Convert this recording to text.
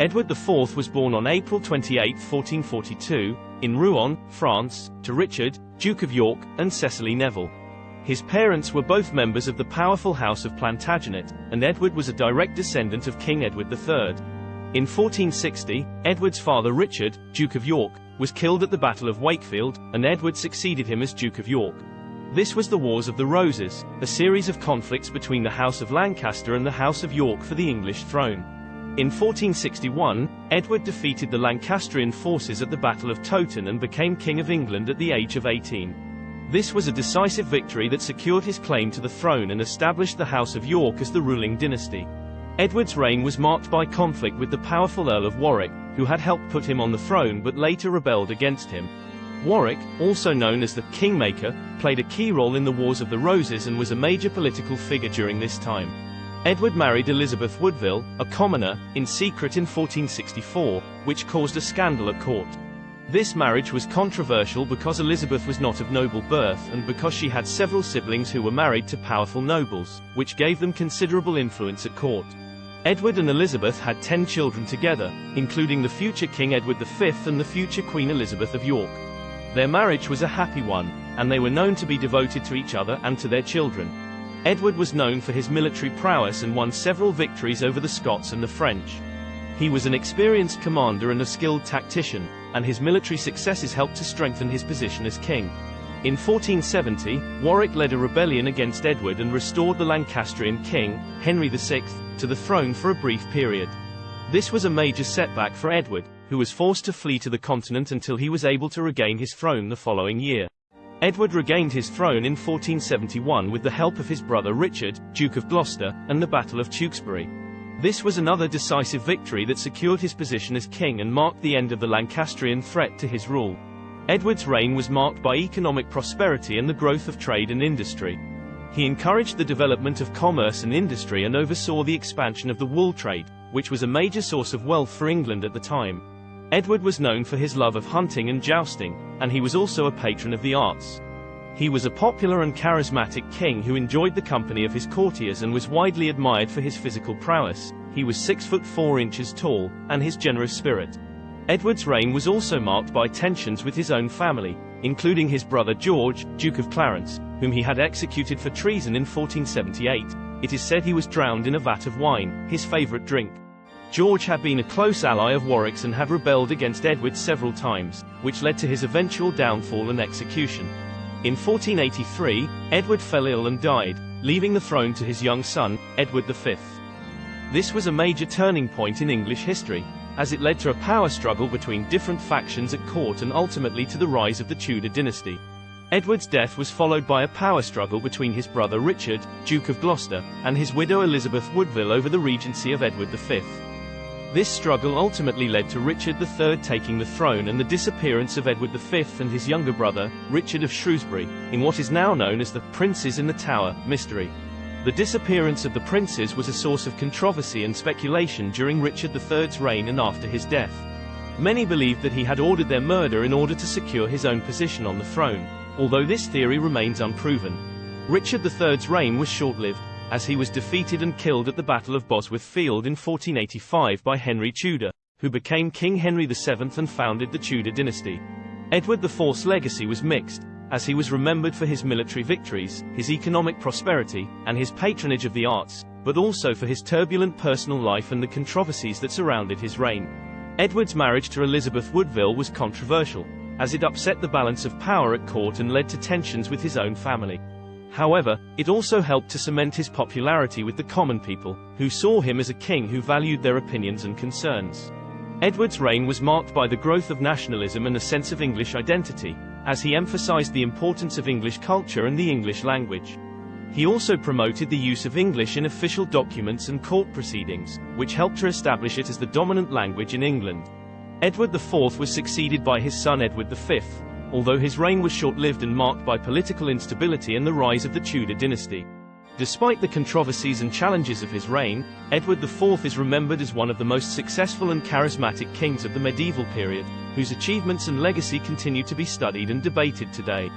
Edward IV was born on April 28, 1442, in Rouen, France, to Richard, Duke of York, and Cecily Neville. His parents were both members of the powerful House of Plantagenet, and Edward was a direct descendant of King Edward III. In 1460, Edward's father Richard, Duke of York, was killed at the Battle of Wakefield, and Edward succeeded him as Duke of York. This was the Wars of the Roses, a series of conflicts between the House of Lancaster and the House of York for the English throne. In 1461, Edward defeated the Lancastrian forces at the Battle of Towton and became King of England at the age of 18. This was a decisive victory that secured his claim to the throne and established the House of York as the ruling dynasty. Edward's reign was marked by conflict with the powerful Earl of Warwick, who had helped put him on the throne but later rebelled against him. Warwick, also known as the Kingmaker, played a key role in the Wars of the Roses and was a major political figure during this time. Edward married Elizabeth Woodville, a commoner, in secret in 1464, which caused a scandal at court. This marriage was controversial because Elizabeth was not of noble birth and because she had several siblings who were married to powerful nobles, which gave them considerable influence at court. Edward and Elizabeth had 10 children together, including the future King Edward V and the future Queen Elizabeth of York. Their marriage was a happy one, and they were known to be devoted to each other and to their children. Edward was known for his military prowess and won several victories over the Scots and the French. He was an experienced commander and a skilled tactician, and his military successes helped to strengthen his position as king. In 1470, Warwick led a rebellion against Edward and restored the Lancastrian king, Henry VI, to the throne for a brief period. This was a major setback for Edward, who was forced to flee to the continent until he was able to regain his throne the following year. Edward regained his throne in 1471 with the help of his brother Richard, Duke of Gloucester, and the Battle of Tewkesbury. This was another decisive victory that secured his position as king and marked the end of the Lancastrian threat to his rule. Edward's reign was marked by economic prosperity and the growth of trade and industry. He encouraged the development of commerce and industry and oversaw the expansion of the wool trade, which was a major source of wealth for England at the time. Edward was known for his love of hunting and jousting, and he was also a patron of the arts. He was a popular and charismatic king who enjoyed the company of his courtiers and was widely admired for his physical prowess. He was 6'4" tall, and his generous spirit. Edward's reign was also marked by tensions with his own family, including his brother George, Duke of Clarence, whom he had executed for treason in 1478. It is said he was drowned in a vat of wine, his favorite drink. George had been a close ally of Warwick's and had rebelled against Edward several times, which led to his eventual downfall and execution. In 1483, Edward fell ill and died, leaving the throne to his young son, Edward V. This was a major turning point in English history, as it led to a power struggle between different factions at court and ultimately to the rise of the Tudor dynasty. Edward's death was followed by a power struggle between his brother Richard, Duke of Gloucester, and his widow Elizabeth Woodville over the regency of Edward V. This struggle ultimately led to Richard III taking the throne and the disappearance of Edward V and his younger brother, Richard of Shrewsbury, in what is now known as the Princes in the Tower mystery. The disappearance of the princes was a source of controversy and speculation during Richard III's reign and after his death. Many believed that he had ordered their murder in order to secure his own position on the throne, although this theory remains unproven. Richard III's reign was short-lived, as he was defeated and killed at the Battle of Bosworth Field in 1485 by Henry Tudor, who became King Henry VII and founded the Tudor dynasty. Edward IV's legacy was mixed, as he was remembered for his military victories, his economic prosperity, and his patronage of the arts, but also for his turbulent personal life and the controversies that surrounded his reign. Edward's marriage to Elizabeth Woodville was controversial, as it upset the balance of power at court and led to tensions with his own family. However, it also helped to cement his popularity with the common people, who saw him as a king who valued their opinions and concerns. Edward's reign was marked by the growth of nationalism and a sense of English identity, as he emphasized the importance of English culture and the English language. He also promoted the use of English in official documents and court proceedings, which helped to establish it as the dominant language in England. Edward IV was succeeded by his son Edward V, although his reign was short-lived and marked by political instability and the rise of the Tudor dynasty. Despite the controversies and challenges of his reign, Edward IV is remembered as one of the most successful and charismatic kings of the medieval period, whose achievements and legacy continue to be studied and debated today.